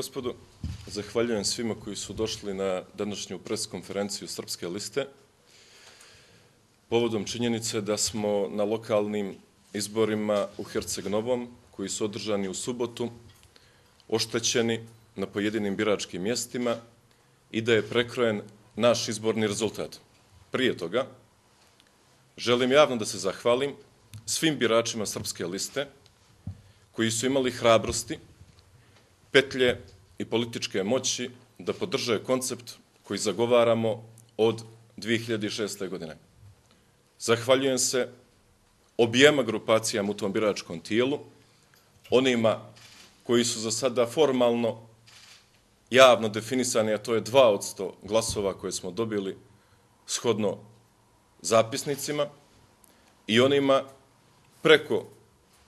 gospodo, zahvaljujem svima koji su došli na današnju pres konferenciju Srpske liste. Povodom činjenice da smo na lokalnim izborima u Herceg Novom, koji su održani u subotu, oštećeni na pojedinim biračkim mjestima i da je prekrojen naš izborni rezultat. Prije toga, želim javno da se zahvalim svim biračima Srpske liste koji su imali hrabrosti, petlje i političke moći da podrže koncept koji zagovaramo od 2006. godine. Zahvaljujem se objema grupacijama u tom biračkom tijelu, onima koji su za sada formalno javno definisani, a to je 2 od 100 glasova koje smo dobili shodno zapisnicima, i onima preko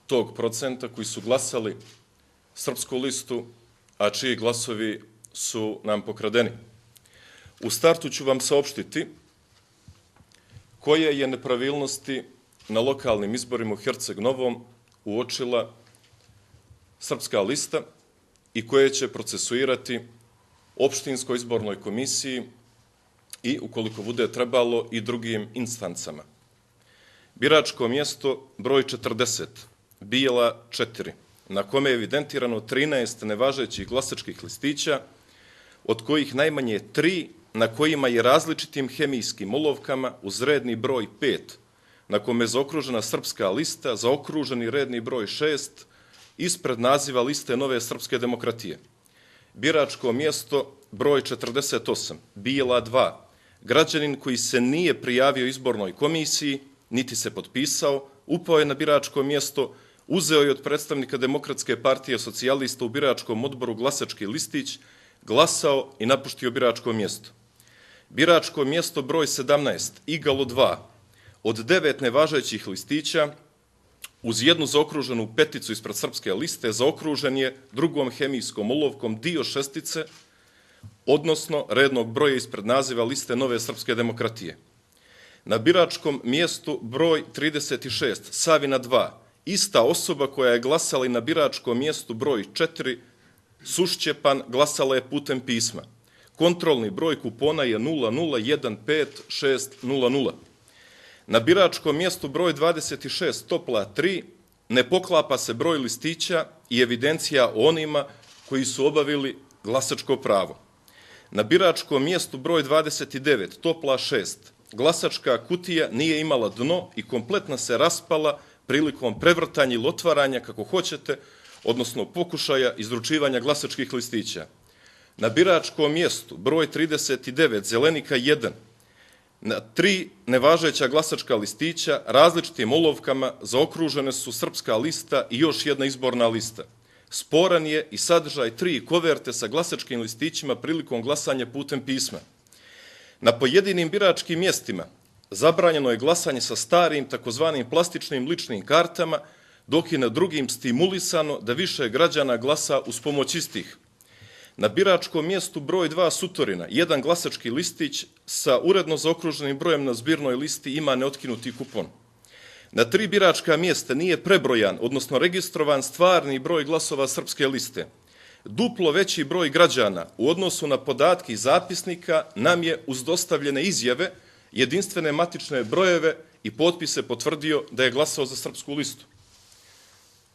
tog procenta koji su glasali Srpsku listu, a čiji glasovi su nam pokradeni. U startu ću vam saopštiti koje je nepravilnosti na lokalnim izborima u Herceg Novom uočila Srpska lista i koje će procesuirati opštinskoj izbornoj komisiji i, ukoliko bude trebalo, i drugim instancama. Biračko mjesto broj 40, Bijela 4, na kome je evidentirano 13 nevažećih glasačkih listića, od kojih najmanje 3 na kojima je različitim hemijskim olovkama uz redni broj 5, na kome je zaokružena Srpska lista, zaokruženi redni broj 6, ispred naziva liste Nove srpske demokratije. Biračko mjesto broj 48, Bijela 2, građanin koji se nije prijavio izbornoj komisiji, niti se potpisao, upao je na biračko mjesto, uzeo je od predstavnika Demokratske partije socijalista u biračkom odboru glasački listić, glasao i napuštio biračko mjesto. Biračko mjesto broj 17, Igalo 2, od 9 nevažećih listića, uz jednu zaokruženu peticu ispred Srpske liste, zaokružen je drugom hemijskom olovkom dio šestice, odnosno rednog broja ispred naziva liste Nove srpske demokratije. Na biračkom mjestu broj 36, Savina 2, ista osoba koja je glasala i na biračkom mjestu broj 4, Sušćepan, glasala je putem pisma. Kontrolni broj kupona je 0015600. Na biračkom mjestu broj 26, Topla 3, ne poklapa se broj listića i evidencija o onima koji su obavili glasačko pravo. Na biračkom mjestu broj 29, Topla 6, glasačka kutija nije imala dno i kompletno se raspala prilikom prevrtanja ili otvaranja, kako hoćete, odnosno pokušaja izručivanja glasačkih listića. Na biračkom mjestu broj 39, Zelenika 1, na 3 nevažeća glasačka listića različitim olovkama zaokružene su Srpska lista i još jedna izborna lista. Sporan je i sadržaj 3 koverte sa glasačkim listićima prilikom glasanja putem pisma. Na pojedinim biračkim mjestima zabranjeno je glasanje sa starim, takozvanim plastičnim ličnim kartama, dok je na drugim stimulisano da više građana glasa uz pomoć istih. Na biračkom mjestu broj 2, Sutorina, jedan glasački listić sa uredno zaokruženim brojem na zbirnoj listi ima neotkinuti kupon. Na 3 biračka mjesta nije prebrojan, odnosno registrovan stvarni broj glasova Srpske liste. Duplo veći broj građana u odnosu na podatke iz zapisnika nam je uz dostavljene izjave, jedinstvene matične brojeve i potpise potvrdio da je glasao za Srpsku listu.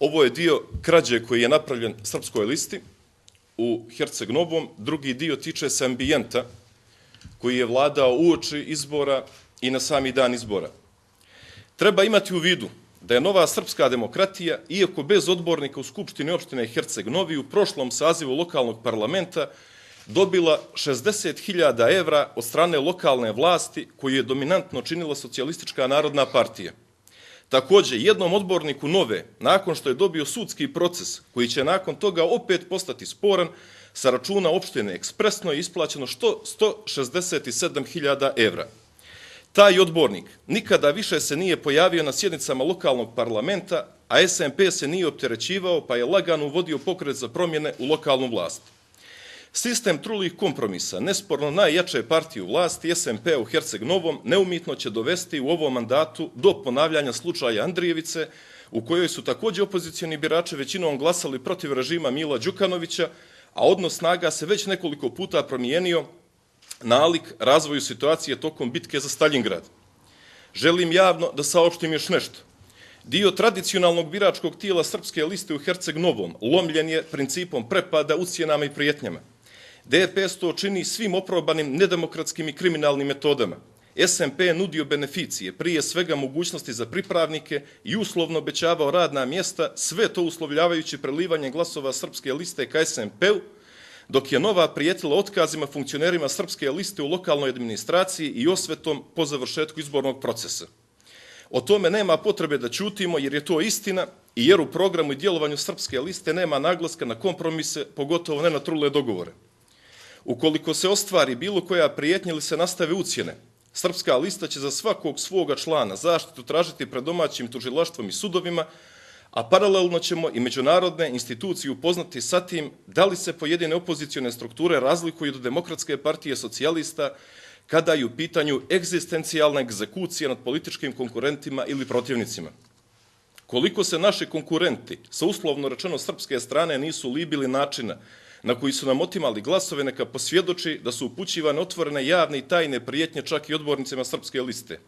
Ovo je dio krađe koji je napravljen Srpskoj listi u Herceg Novom. Drugi dio tiče se ambijenta koji je vladao uoči izbora i na sami dan izbora. Treba imati u vidu da je Nova srpska demokratija, iako bez odbornika u Skupštini opštine Herceg Novi, u prošlom sazivu lokalnog parlamenta dobila 60.000 evra od strane lokalne vlasti koju je dominantno činila Socijalistička narodna partija. Također, jednom odborniku Nove, nakon što je dobio sudski proces, koji će nakon toga opet postati sporan, sa računa opštine ekspresno je isplaćeno 167.000 evra. Taj odbornik nikada više se nije pojavio na sjednicama lokalnog parlamenta, a SMP se nije opterećivao, pa je lagano uvodio pokret za promjene u lokalnu vlast. Sistem trulih kompromisa, nesporno najjače partije u vlasti, SMP u Herceg Novom, neumitno će dovesti u ovom mandatu do ponavljanja slučaja Andrijevice, u kojoj su također opozicijoni birači većinom glasali protiv režima Mila Đukanovića, a odnos snaga se već nekoliko puta promijenio nalik razvoju situacije tokom bitke za Staljingrad. Želim javno da saopštim još nešto. Dio tradicionalnog biračkog tijela Srpske liste u Herceg Novom lomljen je principom prepada, ucjenama i prijetnjama. DPS to čini svim oprobanim nedemokratskim i kriminalnim metodama. SMP nudio beneficije, prije svega mogućnosti za pripravnike i uslovno obećavao radna mjesta, sve to uslovljavajući prelivanje glasova Srpske liste ka SMP-u, dok je Nova prijetila otkazima funkcionerima Srpske liste u lokalnoj administraciji i osvetom po završetku izbornog procesa. O tome nema potrebe da ćutimo jer je to istina i jer u programu i djelovanju Srpske liste nema naglaska na kompromise, pogotovo ne na trule dogovore. Ukoliko se ostvari bilo koja prijetnja ili se nastave ucjene, Srpska lista će za svakog svoga člana zaštitu tražiti pred domaćim tužilaštvom i sudovima, a paralelno ćemo i međunarodne institucije upoznati sa tim da li se pojedine opozicione strukture razlikuju od Demokratske partije socijalista kada je u pitanju egzistencijalna egzekucija nad političkim konkurentima ili protivnicima. Koliko se naši konkurenti sa uslovno rečeno srpske strane nisu libili načina na koji su nam otimali glasove, neka posvjedoči da su upućivane otvorene javne i tajne prijetnje čak i odbornicima Srpske liste.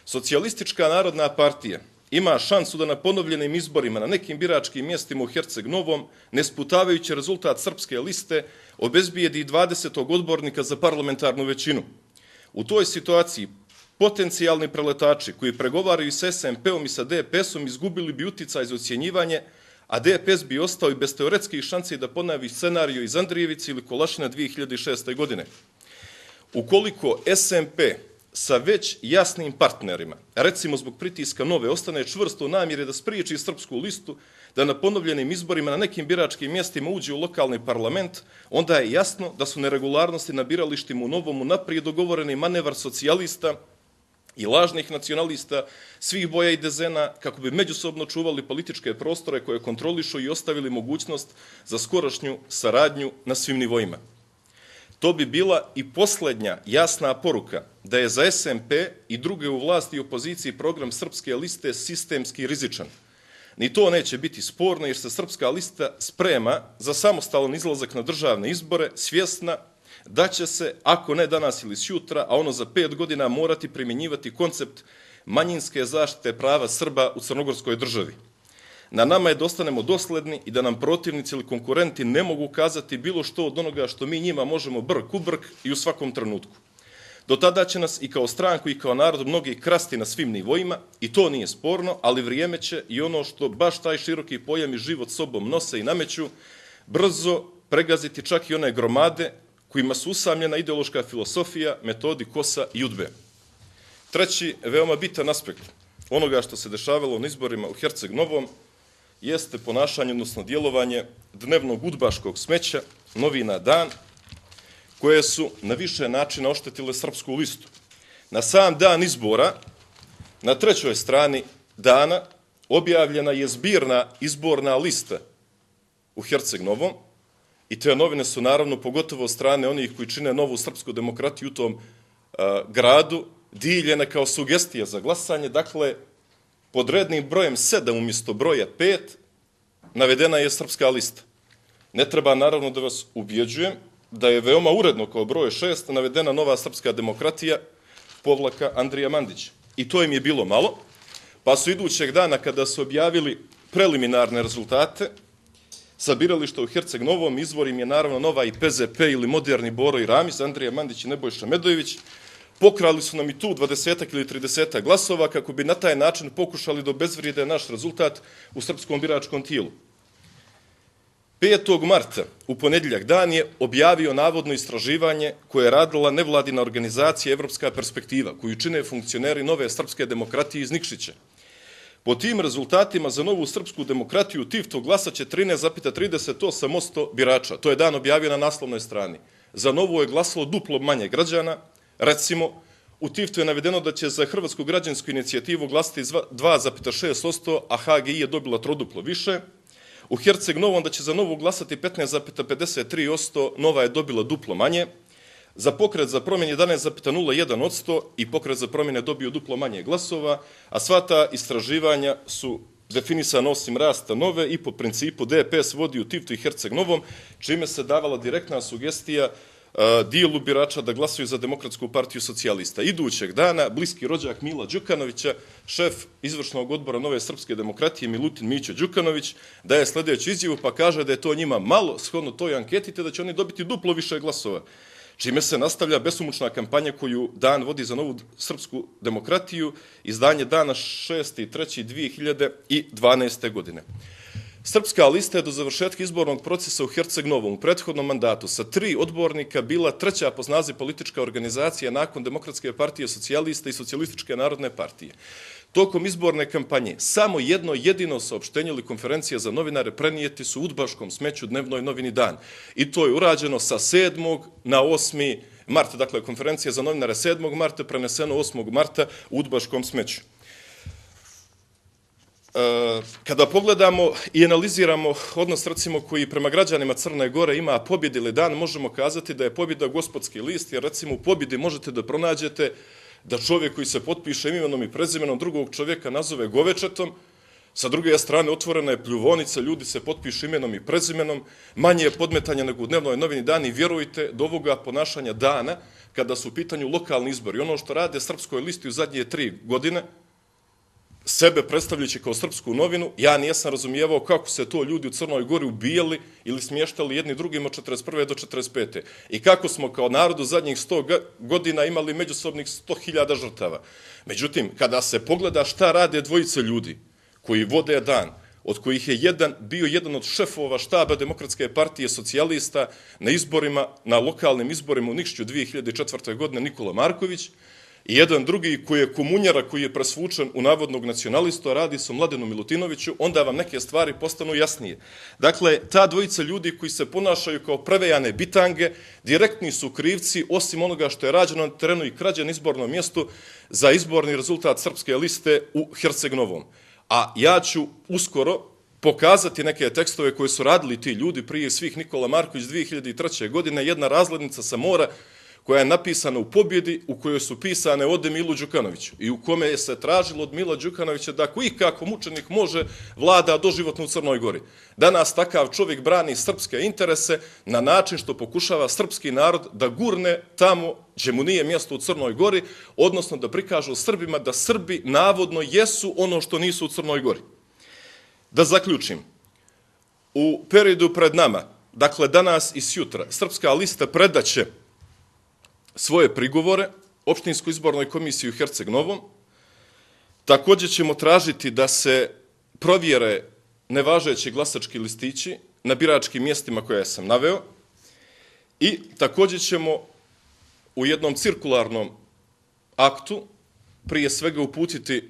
Socijalistička narodna partija ima šansu da na ponovljenim izborima na nekim biračkim mjestima u Herceg Novom, ne sputavajući rezultat Srpske liste, obezbijedi 20. odbornika za parlamentarnu većinu. U toj situaciji potencijalni preletači koji pregovaraju sa SMP-om i sa DPS-om izgubili bi uticaj za ocjenjivanje, a DPS bi ostao i bez teoretskih šansi da ponavi scenariju iz Andrijevice ili Kolašina 2006. godine. Ukoliko SMP sa već jasnim partnerima, recimo zbog pritiska Nove, ostane čvrsto u namjeri da spriječi Srpsku listu, da na ponovljenim izborima na nekim biračkim mjestima uđe u lokalni parlament, onda je jasno da su neregularnosti na biralištima u Novom naprijed dogovoreni manevar socijalista i lažnih nacionalista svih boja i dezena kako bi međusobno čuvali političke prostore koje kontrolišu i ostavili mogućnost za skorašnju saradnju na svim nivoima. To bi bila i posljednja jasna poruka da je za SMP i druge u vlasti i opoziciji program Srpske liste sistemski rizičan. Ni to neće biti sporno jer se Srpska lista sprema za samostalan izlazak na državne izbore, svjesna da će se, ako ne danas ili sjutra, a ono za 5 godina morati primjenjivati koncept manjinske zaštite prava Srba u crnogorskoj državi. Na nama je da ostanemo dosledni i da nam protivnici ili konkurenti ne mogu kazati bilo što od onoga što mi njima možemo brk u brk i u svakom trenutku. Do tada će nas i kao stranku i kao narod mnogi krasti na svim nivoima i to nije sporno, ali vrijeme će i ono što baš taj široki pojam i život sobom nose i nameću, brzo pregaziti čak i one gromade kojima su usamljena ideološka filosofija, metodi Kosa i Udbe. Treći, veoma bitan aspekt onoga što se dešavalo na izborima u Herceg Novom jeste ponašanje, odnosno djelovanje dnevnog udbaškog smeća, novina Dan, koje su na više načina oštetile Srpsku listu. Na sam dan izbora, na 3. strani Dana, objavljena je zbirna izborna lista u Herceg Novom i te novine su naravno, pogotovo od strane onih koji čine novu srpsku demokratiju u tom gradu, dijeljene kao sugestija za glasanje. Dakle, pod rednim brojem 7 umjesto broja 5 navedena je Srpska lista. Ne treba naravno da vas ubjeđujem da je veoma uredno kao broj 6 navedena Nova srpska demokratija povlaka Andrija Mandića. I to im je bilo malo, pa su idućeg dana kada su objavili preliminarne rezultate sa birališta u Herceg Novom, izvor im je naravno Nova i PZP ili moderni Boro i Ramiz, Andrija Mandić i Nebojša Medojević, pokrali su nam i tu 20 ili 30 glasova kako bi na taj način pokušali da obezvrijede naš rezultat u srpskom biračkom tijelu. 5. marta, u ponedjeljak dan, je objavio navodno istraživanje koje je radila nevladina organizacija Evropska perspektiva, koju čine funkcioneri Nove srpske demokratije iz Nikšića. Po tim rezultatima za Novu srpsku demokratiju u Tivtu glasaće 13,38% birača. To je Dan objavio na naslovnoj strani. Za Novu je glasalo duplo manje građana. Recimo, u Tivtu je navedeno da će za Hrvatsku građansku inicijativu glasati 2,6%, a HGI je dobila troduplo više. U Herceg Novom da će za Novu glasati 15,53%, Nova je dobila duplo manje. Za Pokret za promjene 11,01% i Pokret za promjene dobio duplo manje glasova, a sva ta istraživanja su definisano osim rasta nove i po principu DPS vodi u Tivtu i Herceg Novom, čime se davala direktna sugestija dijelu birača da glasuju za Demokratsku partiju socijalista. Idućeg dana bliski rođak Mila Đukanovića, šef izvršnog odbora Nove srpske demokratije Milutin Mićo Đukanović, daje sljedeću izjavu pa kaže da je to njima malo shodno toj anketi te da će oni dobiti duplo više glasova. Čime se nastavlja besomučna kampanja koju Dan vodi za Novu srpsku demokratiju, izdanje Dana 6.3.2012. godine. Srpska lista je do završetka izbornog procesa u Herceg Novom u prethodnom mandatu sa 3 odbornika bila treća po snazi politička organizacija nakon Demokratske partije socijalista i Socijalističke narodne partije. Tokom izborne kampanje samo jedno jedino saopštenje ili konferencija za novinare prenijeti su u udbaškom smeću dnevnoj novini Dan. I to je urađeno sa 7. na 8. marta, dakle konferencija za novinare 7. marta preneseno 8. marta u udbaškom smeću. Kada pogledamo i analiziramo odnos recimo koji prema građanima Crne Gore ima pobjedi ili Dan, možemo kazati da je pobjeda gospodski list, jer recimo u pobjedi možete da pronađete da čovjek koji se potpiše imenom i prezimenom drugog čovjeka nazove govečetom, sa druge strane otvorena je pljuvonica, ljudi se potpišu imenom i prezimenom, manje je podmetanja nego u dnevnoj novini Dan i vjerujte do ovoga ponašanja Dana, kada su u pitanju lokalni izbori, ono što rade Srpskoj listi u zadnje 3 godine, sebe predstavljajući kao srpsku novinu, ja nijesam razumijevao kako se to ljudi u Crnoj Gori ubijali ili smještali jedni drugim od 41. do 45. I kako smo kao narod u zadnjih 100 godina imali međusobnih 100.000 žrtava. Međutim, kada se pogleda šta rade dvojice ljudi koji vode Dan, od kojih je bio jedan od šefova štaba Demokratske partije socijalista na izborima, na lokalnim izborima u Nikšiću 2004. godine Nikola Marković, i jedan drugi koji je komunjara, koji je presvučen u navodnog nacionalistu, a radi se o Mladenu Milutinoviću, onda vam neke stvari postanu jasnije. Dakle, ta dvojica ljudi koji se ponašaju kao prevejane bitange, direktni su krivci, osim onoga što je rađeno na terenu i krađe na izbornom mjestu, za izborni rezultat Srpske liste u Herceg Novom. A ja ću uskoro pokazati neke tekstove koje su radili ti ljudi, prije svih Nikola Marković 2003. godine, jedna razglednica sa mora, koja je napisana u pobjedi, u kojoj su pisane ode Milu Đukanoviću i u kome je se tražilo od Mila Đukanovića da ako ikako mučenik može vlada doživotno u Crnoj Gori. Danas takav čovjek brani srpske interese na način što pokušava srpski narod da gurne tamo gdje mu nije mjesto u Crnoj Gori, odnosno da prikažu Srbima da Srbi navodno jesu ono što nisu u Crnoj Gori. Da zaključim, u periodu pred nama, dakle danas i sjutra, Srpska lista predaće svoje prigovore Opštinskoj izbornoj komisiji u Herceg Novom. Također ćemo tražiti da se provjere nevažeći glasački listići na biračkim mjestima koje sam naveo i također ćemo u jednom cirkularnom aktu prije svega uputiti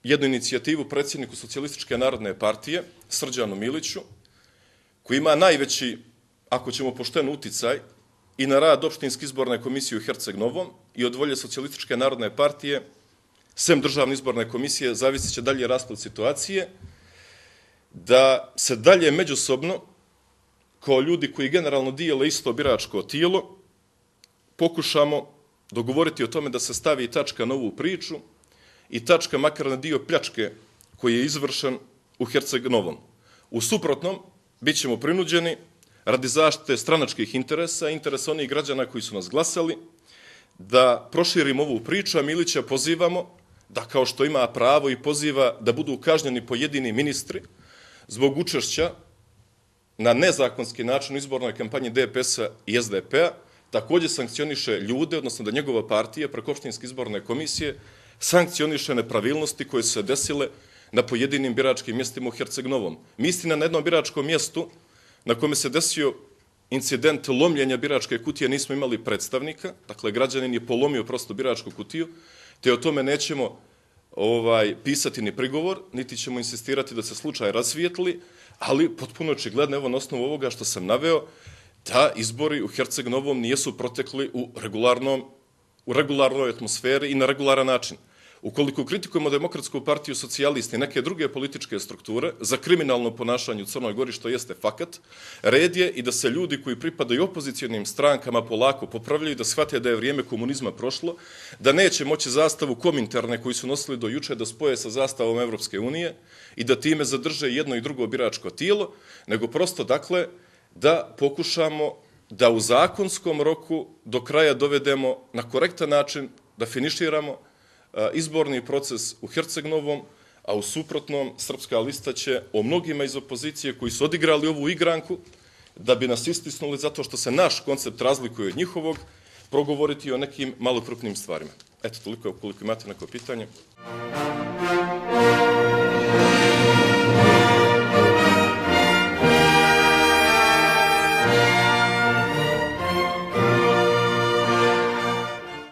jednu inicijativu predsjedniku Socijalističke narodne partije, Srđanu Miliću, koji ima najveći, ako ćemo pošteno, uticaj i na rad Opštinske izborne komisije u Herceg Novom i od volje Socijalističke narodne partije, sem Državne izborne komisije, zavisit će dalje rasplet situacije, da se dalje međusobno, kao ljudi koji generalno dijele isto biračko tijelo, pokušamo dogovoriti o tome da se stavi tačka na ovu priču i tačka makar na dio pljačke koji je izvršen u Herceg Novom. U suprotnom, bit ćemo prinuđeni radi zaštite stranačkih interesa, interesa onih građana koji su nas glasali, da proširimo ovu priču, a Milića pozivamo da, kao što ima pravo i poziva, da budu kažnjeni pojedini ministri zbog učešća na nezakonski način u izbornoj kampanji DPS-a i SDP-a, također sankcioniše ljude, odnosno da njegova partija preko Opštinske izborne komisije sankcioniše nepravilnosti koje su se desile na pojedinim biračkim mjestima u Herceg Novom. Mi istina na jednom biračkom mjestu na kome se desio incident lomljenja biračke kutije nismo imali predstavnika, dakle građanin je polomio prosto biračku kutiju, te o tome nećemo pisati ni prigovor, niti ćemo insistirati da se slučaj rasvijetli, ali potpuno očigledno, evo na osnovu ovoga što sam naveo, da izbori u Herceg Novom nijesu protekli u regularnoj atmosferi i na regularan način. Ukoliko kritikujemo Demokratsku partiju socijalisti i neke druge političke strukture za kriminalno ponašanje u Crnoj Gori, što jeste fakat, red je i da se ljudi koji pripadaju opozicijonim strankama polako popravljaju, da shvate da je vrijeme komunizma prošlo, da neće moći zastavu Kominterne koju su nosili do juče da spoje sa zastavom Evropske unije i da time zadrže jedno i drugo biračko tijelo, nego prosto, dakle, da pokušamo da u zakonskom roku do kraja dovedemo na korektan način, da finiširamo izborni proces u Herceg-Novom, a u suprotnom Srpska lista će o mnogima iz opozicije koji su odigrali ovu igranku da bi nas istisnuli zato što se naš koncept razlikuje od njihovog, progovoriti o nekim malo krupnim stvarima. Eto, toliko, ukoliko imate neko pitanje.